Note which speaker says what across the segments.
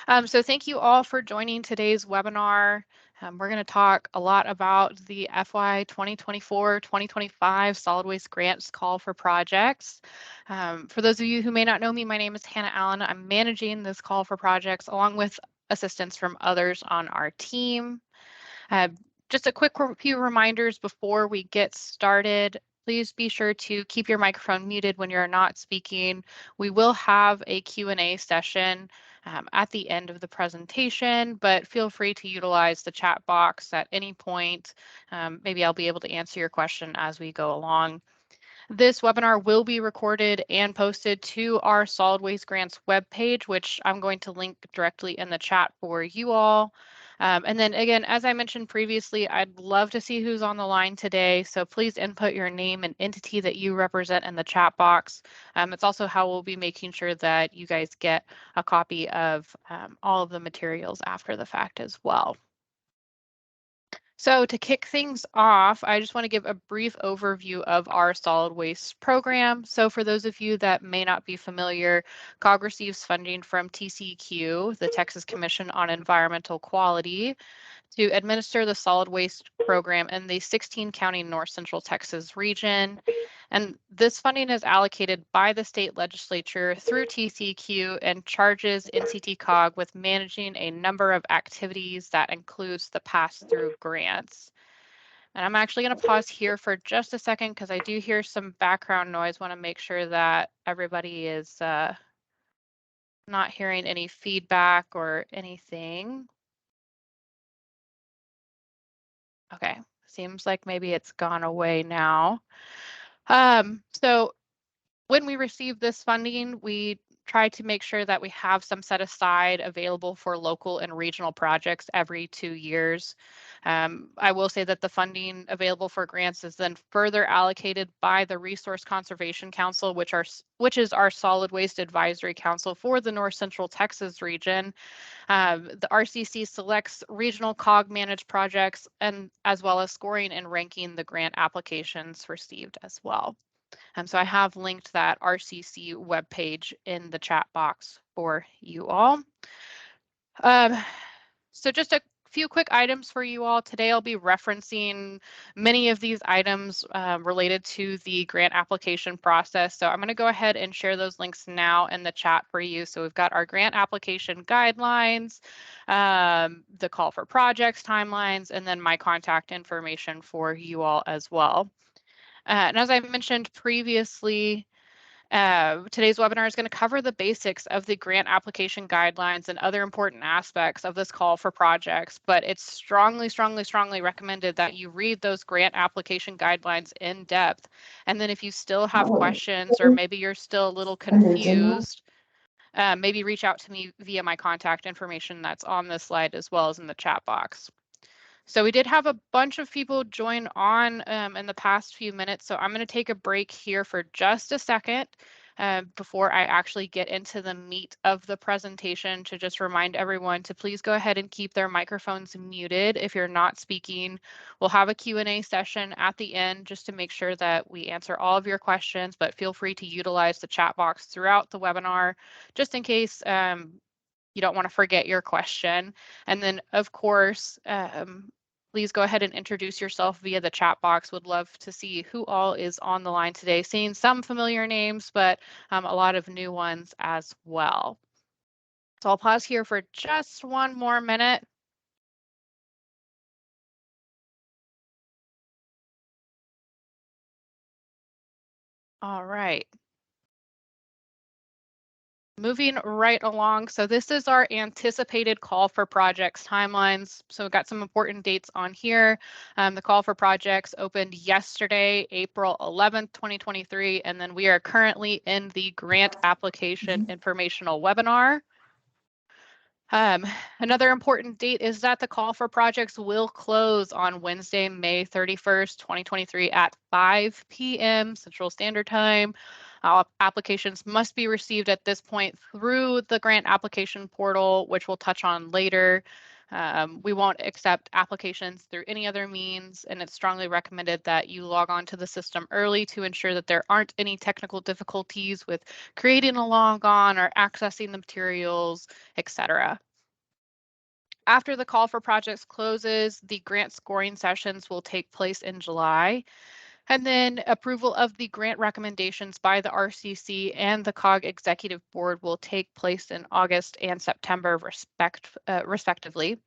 Speaker 1: So thank you all for joining today's webinar. We're going to talk a lot about the FY2024-2025 Solid Waste Grants call for projects. For those of you who may not know me, my name is Hannah Allen. I'm managing this call for projects along with assistance from others on our team. Just a quick few reminders before we get started. Please be sure to keep your microphone muted when you're not speaking. We will have a Q&A session at the end of the presentation, but feel free to utilize the chat box at any point. Maybe I'll be able to answer your question as we go along. This webinar will be recorded and posted to our Solid Waste Grants webpage, which I'm going to link directly in the chat for you all. And then again, as I mentioned previously, I'd love to see who's on the line today. So please input your name and entity that you represent in the chat box. It's also how we'll be making sure that you guys get a copy of all of the materials after the fact as well. So to kick things off, I just want to give a brief overview of our solid waste program. So for those of you that may not be familiar, COG receives funding from TCEQ, the Texas Commission on Environmental Quality, to administer the solid waste program in the 16-county North Central Texas region. And this funding is allocated by the state legislature through TCEQ and charges NCTCOG with managing a number of activities that includes the pass-through grants. And I'm actually going to pause here for just a second because I do hear some background noise. Want to make sure that everybody is not hearing any feedback or anything. Okay, seems like maybe it's gone away now. So when we receive this funding, we try to make sure that we have some set aside available for local and regional projects every 2 years. I will say that the funding available for grants is then further allocated by the Resource Conservation Council, which is our solid waste advisory council for the North Central Texas region. The RCC selects regional COG managed projects and as well as scoring and ranking the grant applications received as well. So I have linked that RCC webpage in the chat box for you all. So just a few quick items for you all. Today I'll be referencing many of these items related to the grant application process. So I'm going to go ahead and share those links now in the chat for you. So we've got our grant application guidelines, the call for projects timelines, and then my contact information for you all as well. And as I mentioned previously, today's webinar is going to cover the basics of the grant application guidelines and other important aspects of this call for projects, but it's strongly, strongly, strongly recommended that you read those grant application guidelines in depth. And then if you still have questions or maybe you're still a little confused, maybe reach out to me via my contact information that's on this slide as well as in the chat box. So we did have a bunch of people join on in the past few minutes, so I'm going to take a break here for just a second before I actually get into the meat of the presentation to just remind everyone to please go ahead and keep their microphones muted if you're not speaking. We'll have a Q&A session at the end just to make sure that we answer all of your questions, but feel free to utilize the chat box throughout the webinar just in case you don't want to forget your question. And then, of course, please go ahead and introduce yourself via the chat box. Would love to see who all is on the line today. Seeing some familiar names, but a lot of new ones as well. So I'll pause here for just one more minute. All right. Moving right along, so this is our anticipated call for projects timelines. So we've got some important dates on here. The call for projects opened yesterday, April 11th, 2023, and then we are currently in the grant application informational webinar. Another important date is that the call for projects will close on Wednesday, May 31st, 2023 at 5 p.m. Central Standard Time. Applications must be received at this point through the grant application portal, which we'll touch on later. We won't accept applications through any other means, and it's strongly recommended that you log on to the system early to ensure that there aren't any technical difficulties with creating a logon or accessing the materials, etc. After the call for projects closes, the grant scoring sessions will take place in July. And then approval of the grant recommendations by the RCC and the COG Executive Board will take place in August and September respectively.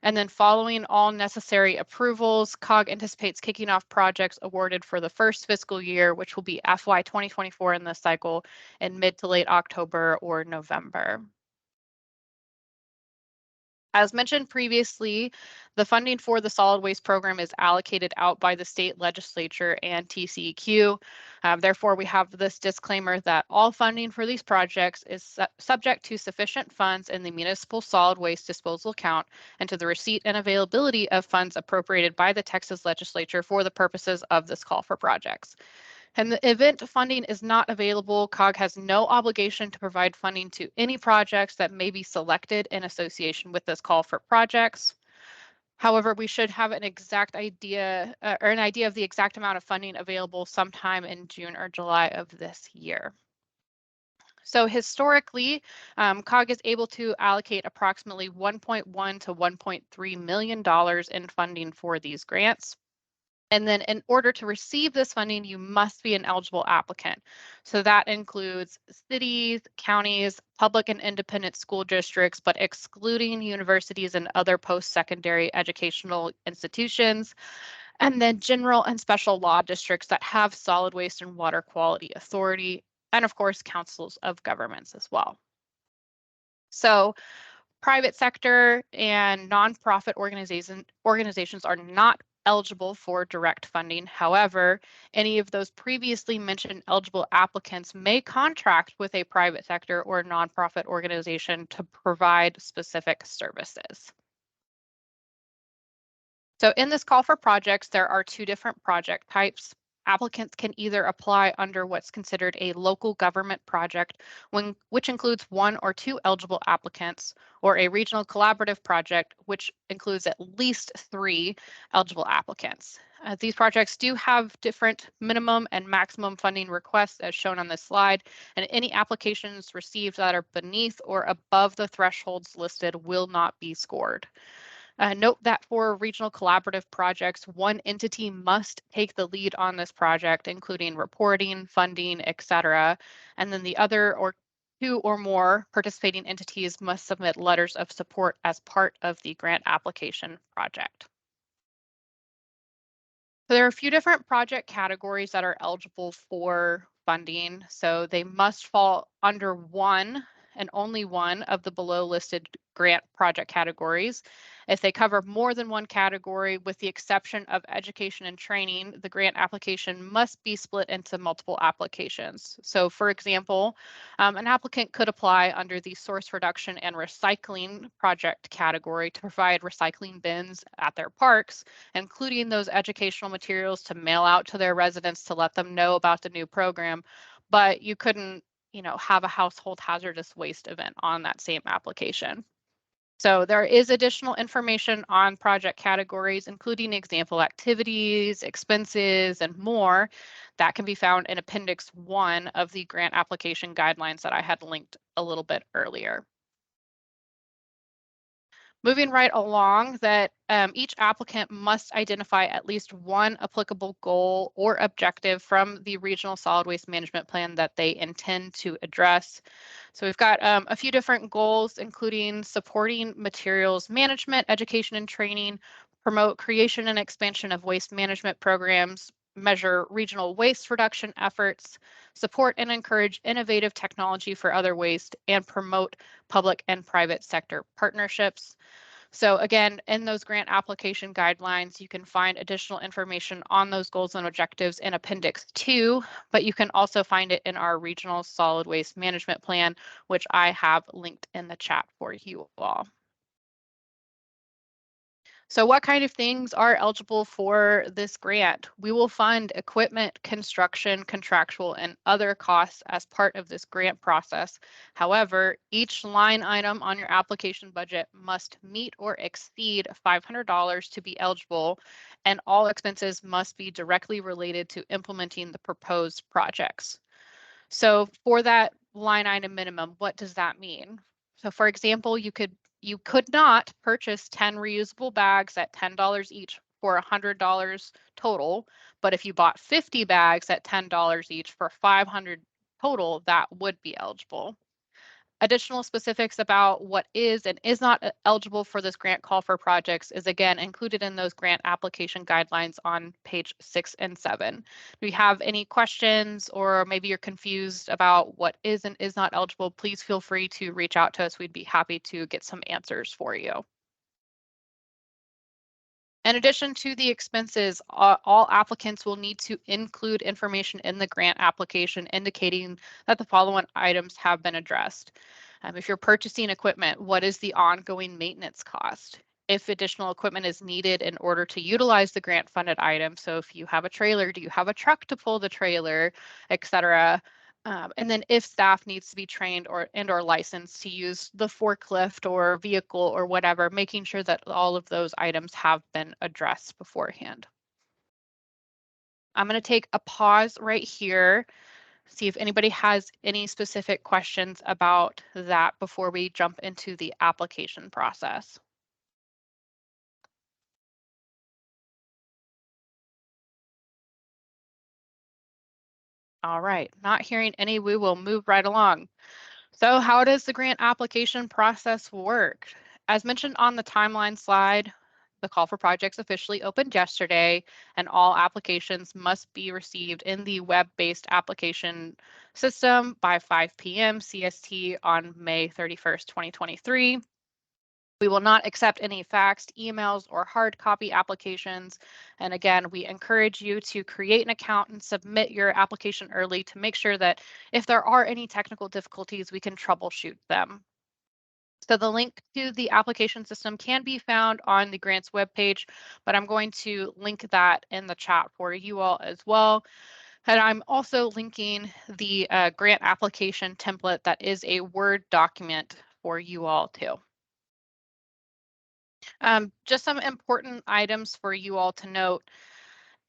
Speaker 1: And then following all necessary approvals, COG anticipates kicking off projects awarded for the first fiscal year, which will be FY 2024 in this cycle in mid to late October or November. As mentioned previously, the funding for the solid waste program is allocated out by the state legislature and TCEQ. Therefore, we have this disclaimer that all funding for these projects is subject to sufficient funds in the municipal solid waste disposal account and to the receipt and availability of funds appropriated by the Texas legislature for the purposes of this call for projects. And the event funding is not available, COG has no obligation to provide funding to any projects that may be selected in association with this call for projects. However, we should have an exact idea or an idea of the exact amount of funding available sometime in June or July of this year. So historically, COG is able to allocate approximately $1.1 to $1.3 million in funding for these grants. And then in order to receive this funding, you must be an eligible applicant. So that includes cities, counties, public and independent school districts, but excluding universities and other post-secondary educational institutions, and then general and special law districts that have solid waste and water quality authority, and of course, councils of governments as well. So private sector and nonprofit organizations are not eligible for direct funding. However, any of those previously mentioned eligible applicants may contract with a private sector or nonprofit organization to provide specific services. So in this call for projects, there are two different project types. Applicants can either apply under what's considered a local government project, which includes one or two eligible applicants, or a regional collaborative project, which includes at least 3 eligible applicants. These projects do have different minimum and maximum funding requests as shown on this slide, and any applications received that are beneath or above the thresholds listed will not be scored. Note that for regional collaborative projects, one entity must take the lead on this project, including reporting, funding, etc. And then the other or 2 or more participating entities must submit letters of support as part of the grant application project. So there are a few different project categories that are eligible for funding. So they must fall under one and only one of the below listed grant project categories. If they cover more than one category, with the exception of education and training, the grant application must be split into multiple applications. So for example, an applicant could apply under the source reduction and recycling project category to provide recycling bins at their parks, including those educational materials to mail out to their residents to let them know about the new program. But you couldn't, have a household hazardous waste event on that same application. So there is additional information on project categories, including example activities, expenses, and more that can be found in Appendix 1 of the grant application guidelines that I had linked a little bit earlier. Moving right along, that each applicant must identify at least one applicable goal or objective from the regional solid waste management plan that they intend to address. So we've got a few different goals, including supporting materials management, education and training, promote creation and expansion of waste management programs, measure regional waste reduction efforts, support and encourage innovative technology for other waste, and promote public and private sector partnerships. So again, in those grant application guidelines, you can find additional information on those goals and objectives in Appendix 2, but you can also find it in our regional solid waste management plan, which I have linked in the chat for you all. So what kind of things are eligible for this grant? We will fund equipment, construction, contractual, and other costs as part of this grant process. However, each line item on your application budget must meet or exceed $500 to be eligible, and all expenses must be directly related to implementing the proposed projects. So for that line item minimum, what does that mean? So for example, you could You could not purchase 10 reusable bags at $10 each for $100 total, but if you bought 50 bags at $10 each for $500 total, that would be eligible. Additional specifics about what is and is not eligible for this grant call for projects is again included in those grant application guidelines on page 6 and 7. Do you have any questions, or maybe you're confused about what is and is not eligible? Please feel free to reach out to us. We'd be happy to get some answers for you. In addition to the expenses, all applicants will need to include information in the grant application indicating that the following items have been addressed. If you're purchasing equipment, what is the ongoing maintenance cost? If additional equipment is needed in order to utilize the grant funded item, so if you have a trailer, do you have a truck to pull the trailer, etc. And then if staff needs to be trained or licensed to use the forklift or vehicle or whatever, making sure that all of those items have been addressed beforehand. I'm going to take a pause right here, see if anybody has any specific questions about that before we jump into the application process. All right, not hearing any, we will move right along. So how does the grant application process work? As mentioned on the timeline slide, the call for projects officially opened yesterday, and all applications must be received in the web-based application system by 5 p.m. CST on May 31st, 2023. We will not accept any faxed, emails, or hard copy applications. And again, we encourage you to create an account and submit your application early to make sure that if there are any technical difficulties, we can troubleshoot them. So the link to the application system can be found on the grants webpage, but I'm going to link that in the chat for you all as well. And I'm also linking the grant application template that is a Word document for you all too. Just some important items for you all to note.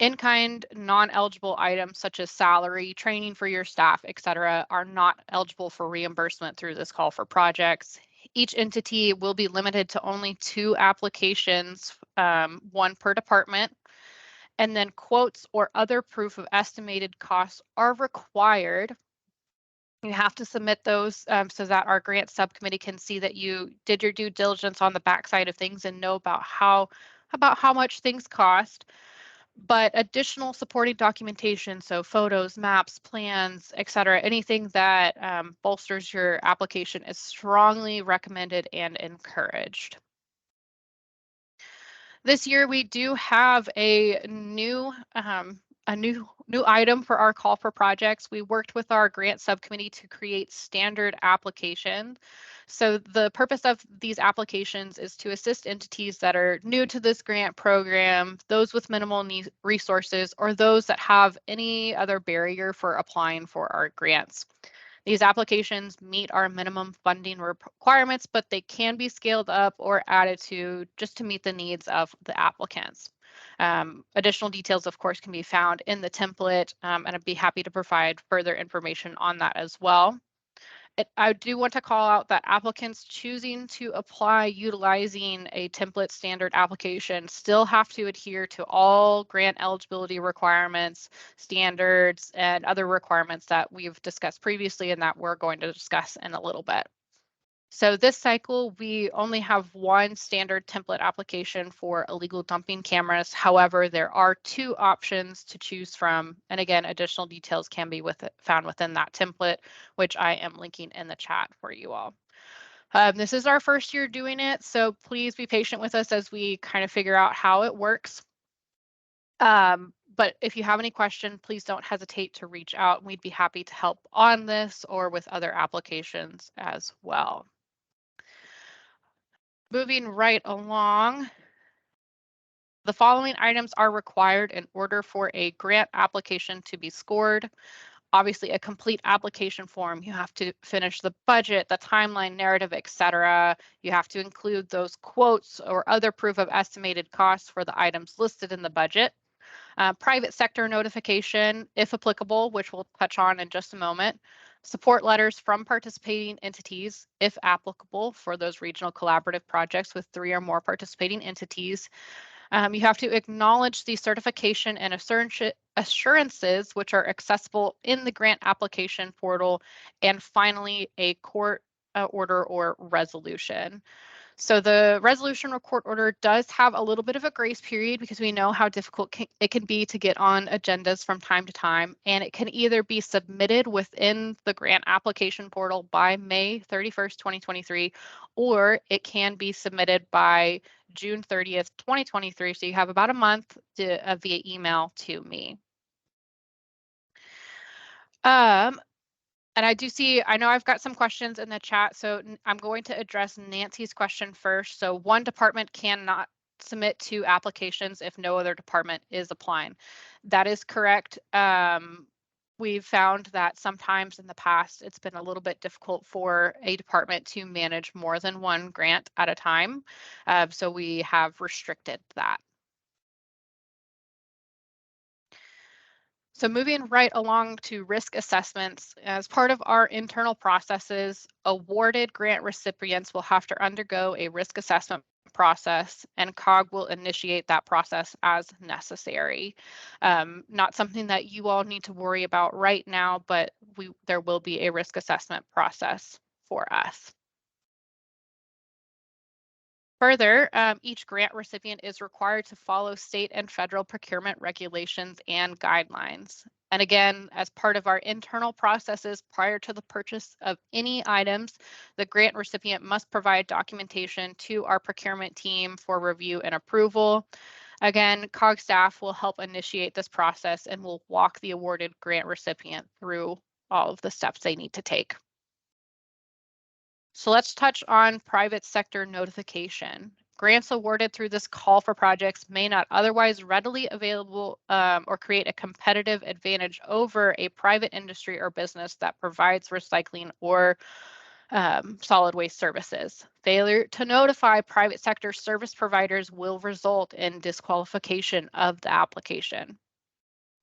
Speaker 1: In-kind non-eligible items such as salary, training for your staff, etc., are not eligible for reimbursement through this call for projects. Each entity will be limited to only 2 applications, 1 per department. And then quotes or other proof of estimated costs are required. You have to submit those so that our grant subcommittee can see that you did your due diligence on the backside of things and know about how much things cost. But additional supporting documentation, so photos, maps, plans, etc., anything that bolsters your application is strongly recommended and encouraged. This year we do have a new item for our call for projects. We worked with our grant subcommittee to create standard applications. So the purpose of these applications is to assist entities that are new to this grant program, those with minimal resources, or those that have any other barrier for applying for our grants. These applications meet our minimum funding requirements, but they can be scaled up or added to just to meet the needs of the applicants. Additional details, of course, can be found in the template, and I'd be happy to provide further information on that as well. I do want to call out that applicants choosing to apply utilizing a template standard application still have to adhere to all grant eligibility requirements, standards, and other requirements that we've discussed previously and that we're going to discuss in a little bit. So this cycle, we only have 1 standard template application for illegal dumping cameras. However, there are 2 options to choose from. And again, additional details can be found within that template, which I am linking in the chat for you all. This is our first year doing it, so please be patient with us as we kind of figure out how it works. But if you have any questions, please don't hesitate to reach out. We'd be happy to help on this or with other applications as well. Moving right along, the following items are required in order for a grant application to be scored. Obviously, a complete application form. You have to finish the budget, the timeline, narrative, etc. You have to include those quotes or other proof of estimated costs for the items listed in the budget. Private sector notification, if applicable, which we'll touch on in just a moment. support letters from participating entities, if applicable, for those regional collaborative projects with 3 or more participating entities. You have to acknowledge the certification and assurances which are accessible in the grant application portal, and finally, a court order or resolution. So the resolution or court order does have a little bit of a grace period because we know how difficult it can be to get on agendas from time to time, and it can either be submitted within the grant application portal by May 31st, 2023, or it can be submitted by June 30th, 2023. So you have about a month via email to me. And I know I've got some questions in the chat, so I'm going to address Nancy's question first. So one department cannot submit 2 applications if no other department is applying. That is correct. We've found that sometimes in the past, it's been a little bit difficult for a department to manage more than 1 grant at a time. So we have restricted that. So moving right along to risk assessments, as part of our internal processes, awarded grant recipients will have to undergo a risk assessment process, and COG will initiate that process as necessary. Not something that you all need to worry about right now, but there will be a risk assessment process for us. Further, each grant recipient is required to follow state and federal procurement regulations and guidelines. And again, as part of our internal processes prior to the purchase of any items, the grant recipient must provide documentation to our procurement team for review and approval. Again, COG staff will help initiate this process and will walk the awarded grant recipient through all of the steps they need to take. So let's touch on private sector notification. Grants awarded through this call for projects may not otherwise readily available or create a competitive advantage over a private industry or business that provides recycling or solid waste services. Failure to notify private sector service providers will result in disqualification of the application.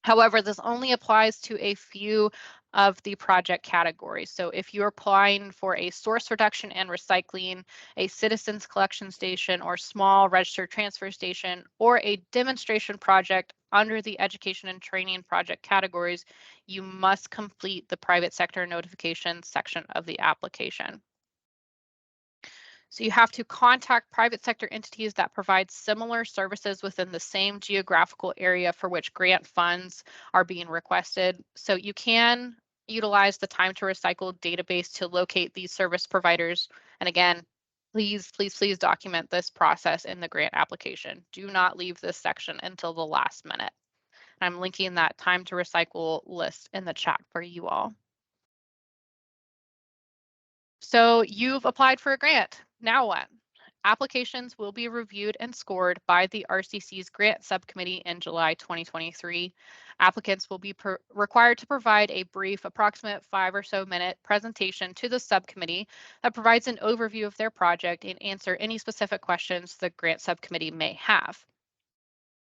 Speaker 1: However, this only applies to a few of the project categories. So if you're applying for a source reduction and recycling, a citizens collection station, or small registered transfer station, or a demonstration project under the education and training project categories, you must complete the private sector notification section of the application. So you have to contact private sector entities that provide similar services within the same geographical area for which grant funds are being requested. So you can utilize the time to recycle database to locate these service providers. And again, please document this process in the grant application. Do not leave this section until the last minute. I'm linking that time to recycle list in the chat for you all. So you've applied for a grant. Now what? Applications will be reviewed and scored by the RCC's grant subcommittee in July 2023. Applicants will be required to provide a brief, approximate 5 or so minute presentation to the subcommittee that provides an overview of their project and answer any specific questions the grant subcommittee may have.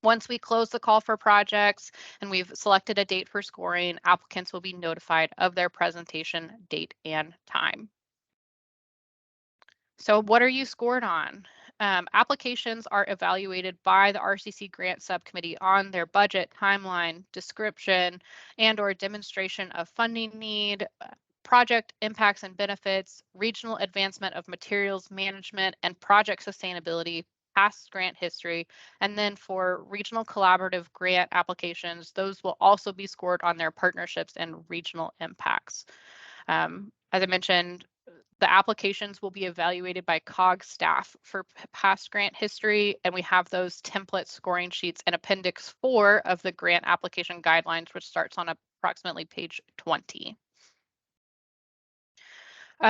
Speaker 1: Once we close the call for projects and we've selected a date for scoring, applicants will be notified of their presentation date and time. So what are you scored on? Applications are evaluated by the RCC Grant Subcommittee on their budget, timeline, description, and/or demonstration of funding need, project impacts and benefits, regional advancement of materials management, and project sustainability, past grant history. And then for regional collaborative grant applications, those will also be scored on their partnerships and regional impacts. As I mentioned, the applications will be evaluated by COG staff for past grant history, and we have those template scoring sheets in Appendix 4 of the grant application guidelines, which starts on approximately page 20.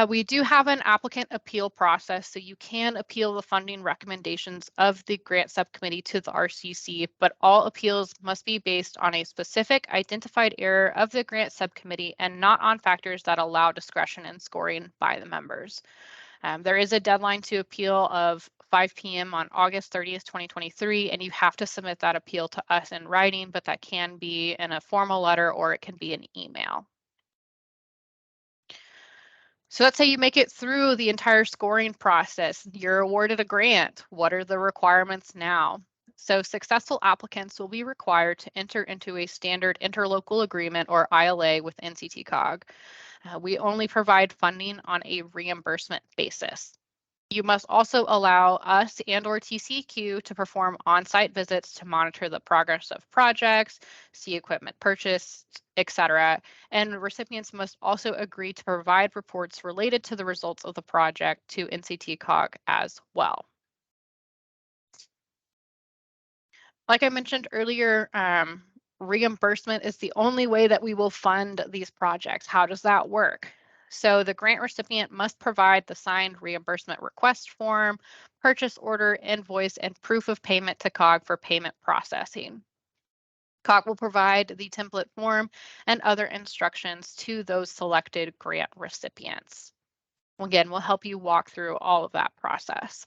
Speaker 1: We do have an applicant appeal process, so you can appeal the funding recommendations of the grant subcommittee to the RCC, but all appeals must be based on a specific identified error of the grant subcommittee and not on factors that allow discretion in scoring by the members. There is a deadline to appeal of 5 p.m. on August 30th, 2023, and you have to submit that appeal to us in writing, but that can be in a formal letter or it can be an email. So let's say you make it through the entire scoring process. You're awarded a grant. What are the requirements now? So successful applicants will be required to enter into a standard interlocal agreement or ILA with NCTCOG. We only provide funding on a reimbursement basis. You must also allow us and/or TCEQ to perform on-site visits to monitor the progress of projects, see equipment purchased, etc. And recipients must also agree to provide reports related to the results of the project to NCTCOG as well. Like I mentioned earlier, reimbursement is the only way that we will fund these projects. How does that work? So the grant recipient must provide the signed reimbursement request form, purchase order, invoice, and proof of payment to COG for payment processing. COG will provide the template form and other instructions to those selected grant recipients. Again, we'll help you walk through all of that process.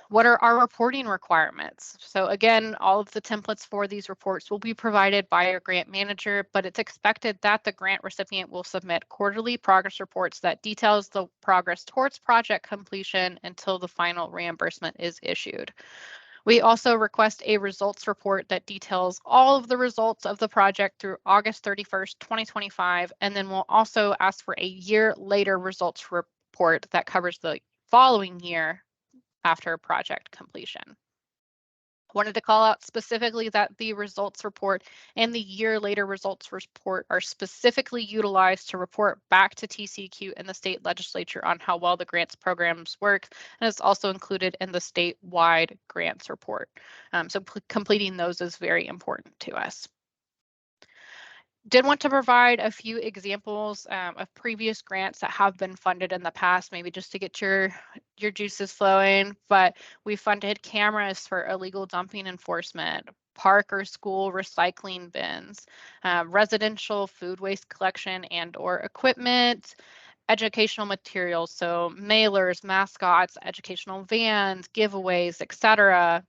Speaker 1: What are our reporting requirements? So again, all of the templates for these reports will be provided by your grant manager, but it's expected that the grant recipient will submit quarterly progress reports that details the progress towards project completion until the final reimbursement is issued. We also request a results report that details all of the results of the project through August 31st, 2025, and then we'll also ask for a year later results report that covers the following year after project completion. Wanted to call out specifically that the results report and the year later results report are specifically utilized to report back to TCEQ and the state legislature on how well the grants programs work, and it's also included in the statewide grants report. So completing those is very important to us. Did want to provide a few examples of previous grants that have been funded in the past, maybe just to get your juices flowing, but we funded cameras for illegal dumping enforcement, park or school recycling bins, residential food waste collection and or equipment, educational materials, so mailers, mascots, educational vans, giveaways, etc.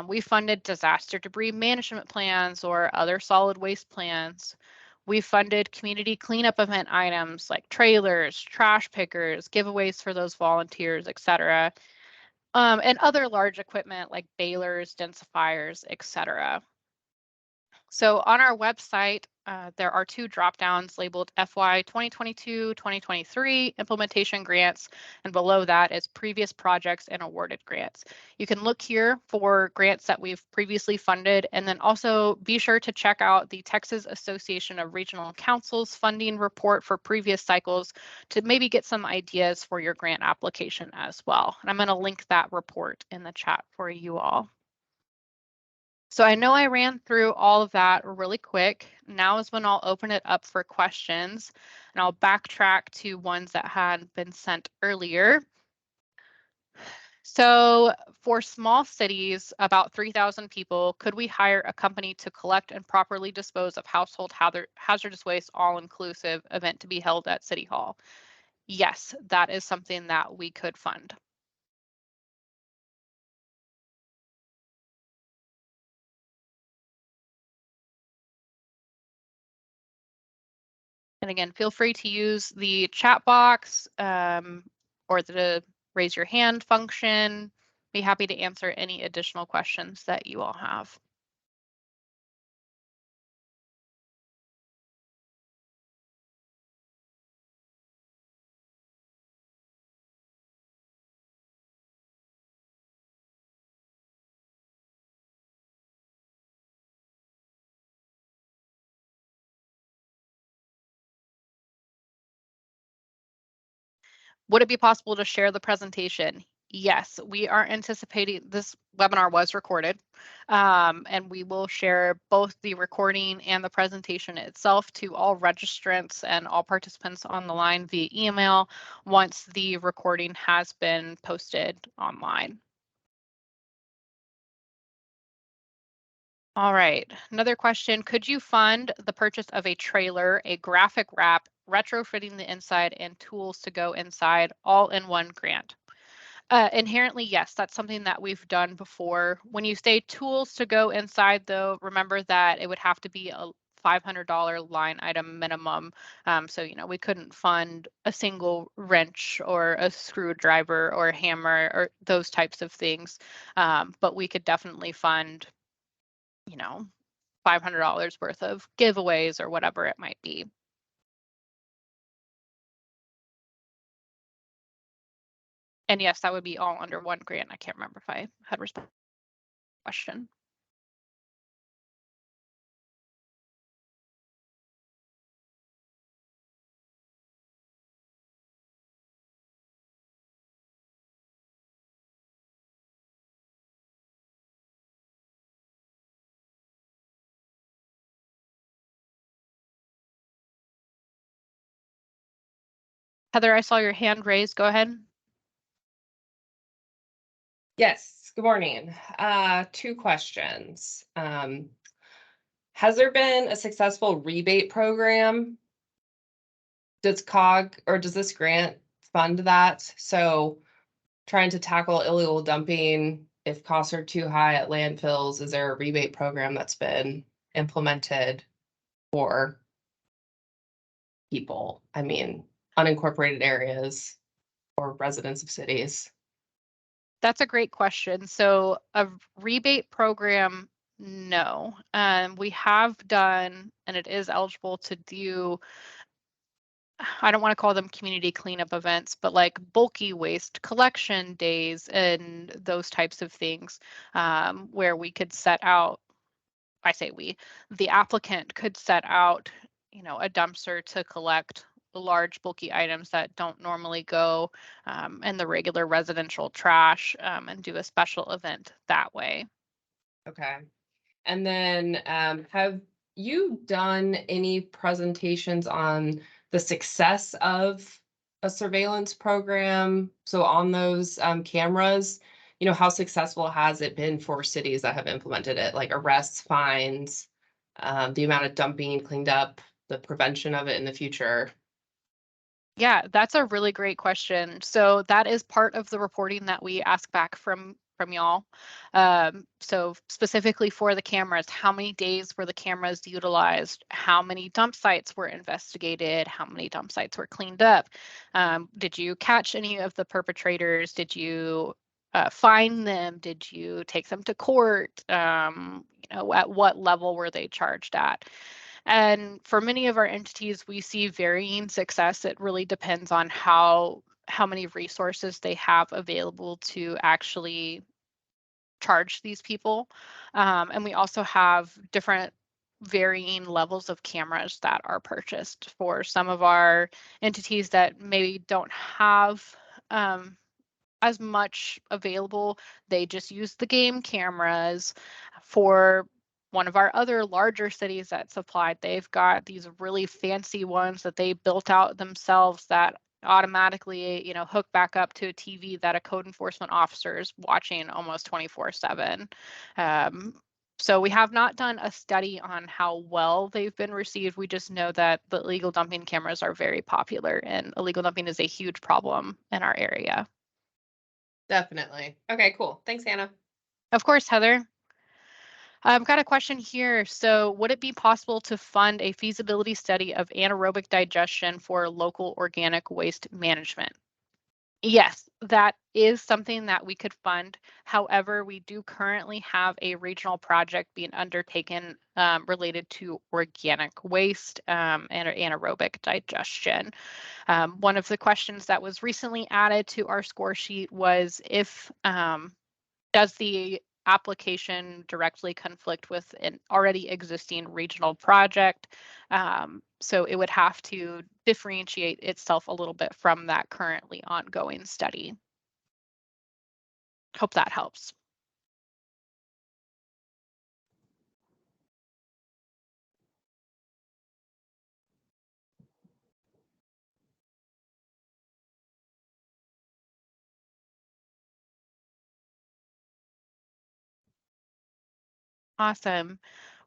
Speaker 1: We funded disaster debris management plans or other solid waste plans. We funded community cleanup event items like trailers, trash pickers, giveaways for those volunteers, etc. And other large equipment like balers, densifiers, etc. So on our website, there are two drop-downs labeled FY2022-2023 implementation grants, and below that is previous projects and awarded grants. You can look here for grants that we've previously funded, and then also be sure to check out the Texas Association of Regional Councils funding report for previous cycles to maybe get some ideas for your grant application as well. And I'm going to link that report in the chat for you all. So I know I ran through all of that really quick. Now is when I'll open it up for questions, and I'll backtrack to ones that had been sent earlier. So for small cities, about 3,000 people, could we hire a company to collect and properly dispose of household hazardous waste all-inclusive event to be held at City Hall? Yes, that is something that we could fund. And again, feel free to use the chat box or the raise your hand function. Be happy to answer any additional questions that you all have. Would it be possible to share the presentation? Yes, we are anticipating this webinar was recorded, and we will share both the recording and the presentation itself to all registrants and all participants on the line via email once the recording has been posted online. All right, another question. Could you fund the purchase of a trailer, a graphic wrap, retrofitting the inside, and tools to go inside all in one grant? Inherently, yes, that's something that we've done before. When you say tools to go inside, though, remember that it would have to be $500 line item minimum. So, you know, we couldn't fund a single wrench or a screwdriver or a hammer or those types of things. But we could definitely fund, you know, $500 worth of giveaways or whatever it might be. And yes, that would be all under one grant. I can't remember if I had responded to the question. Heather, I saw your hand raised. Go ahead.
Speaker 2: Yes, good morning. 2 questions. Has there been a successful rebate program? Does COG or does this grant fund that? So trying to tackle illegal dumping, if costs are too high at landfills, is there a rebate program that's been implemented for people? I mean, unincorporated areas or residents of cities?
Speaker 1: That's a great question. So a rebate program, no. We have done, and it is eligible to do, I don't want to call them community cleanup events, but like bulky waste collection days and those types of things, where we could set out, I say we, the applicant could set out, you know, a dumpster to collect large bulky items that don't normally go in the regular residential trash, and do a special event that way.
Speaker 2: Okay. And then, have you done any presentations on the success of a surveillance program? So on those cameras, you know, how successful has it been for cities that have implemented it, like arrests, fines, the amount of dumping cleaned up, the prevention of it in the future?
Speaker 1: Yeah, that's a really great question. So that is part of the reporting that we ask back from y'all. So specifically for the cameras, how many days were the cameras utilized? How many dump sites were investigated? How many dump sites were cleaned up? Did you catch any of the perpetrators? Did you fine them? Did you take them to court? You know, at what level were they charged at? And for many of our entities, we see varying success. It really depends on how many resources they have available to actually charge these people. And we also have different varying levels of cameras that are purchased for some of our entities that maybe don't have as much available. They just use the game cameras. For one of our other larger cities that supplied, they've got these really fancy ones that they built out themselves that automatically, you know, hook back up to a TV that a code enforcement officer is watching almost 24/7. So we have not done a study on how well they've been received. We just know that the illegal dumping cameras are very popular, and illegal dumping is a huge problem in our area.
Speaker 2: Definitely. Okay, cool. Thanks, Hannah.
Speaker 1: Of course, Heather. I've got a question here. So, would it be possible to fund a feasibility study of anaerobic digestion for local organic waste management? Yes, that is something that we could fund. However, we do currently have a regional project being undertaken related to organic waste and anaerobic digestion. One of the questions that was recently added to our score sheet was if does the application directly conflict with an already existing regional project? So it would have to differentiate itself a little bit from that currently ongoing study. Hope that helps. Awesome.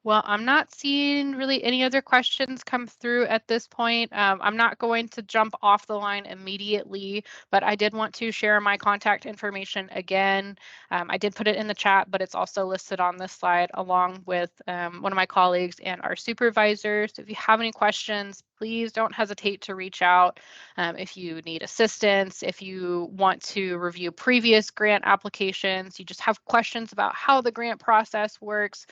Speaker 1: Well, I'm not seeing really any other questions come through at this point. I'm not going to jump off the line immediately, but I did want to share my contact information again. I did put it in the chat, but it's also listed on this slide along with one of my colleagues and our supervisors. So if you have any questions, please don't hesitate to reach out. If you need assistance, if you want to review previous grant applications, you just have questions about how the grant process works,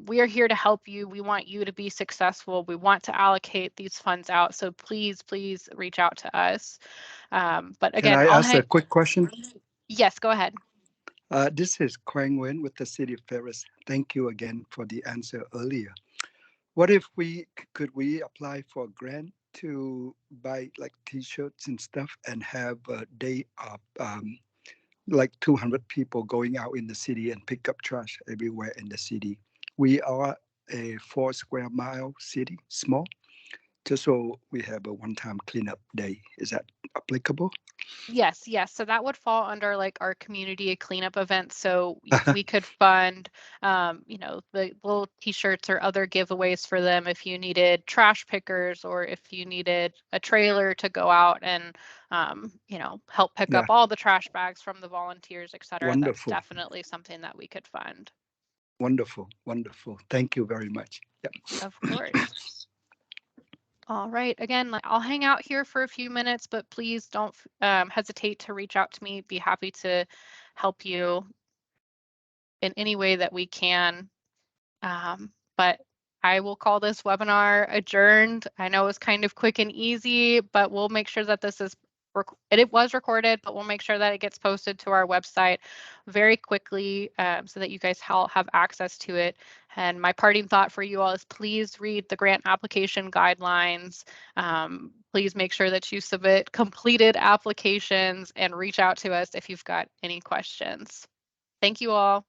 Speaker 1: we are here to help you. We want you to be successful. We want to allocate these funds out. So please, please reach out to us. But again,
Speaker 3: Can I ask a quick question?
Speaker 1: Yes, go ahead.
Speaker 3: This is Quang Nguyen with the City of Ferris. Thank you again for the answer earlier. What if could we apply for a grant to buy like T-shirts and stuff and have a day of like 200 people going out in the city and pick up trash everywhere in the city? We are a 4 square mile city, small, just so we have a one-time cleanup day. Is that applicable?
Speaker 1: Yes, yes. So that would fall under like our community cleanup events. So we could fund, the little T-shirts or other giveaways for them if you needed trash pickers or if you needed a trailer to go out and, help pick
Speaker 3: Yeah.
Speaker 1: up all the trash bags from the volunteers, et cetera.
Speaker 3: Wonderful.
Speaker 1: That's definitely something that we could fund.
Speaker 3: Wonderful, wonderful. Thank you very much. Yep.
Speaker 1: Of course. All right. Again, I'll hang out here for a few minutes, but please don't hesitate to reach out to me. Be happy to help you in any way that we can. But I will call this webinar adjourned. I know it was kind of quick and easy, but we'll make sure that it was recorded, but we'll make sure that it gets posted to our website very quickly so that you guys have access to it. And my parting thought for you all is please read the grant application guidelines. Please make sure that you submit completed applications and reach out to us if you've got any questions. Thank you all.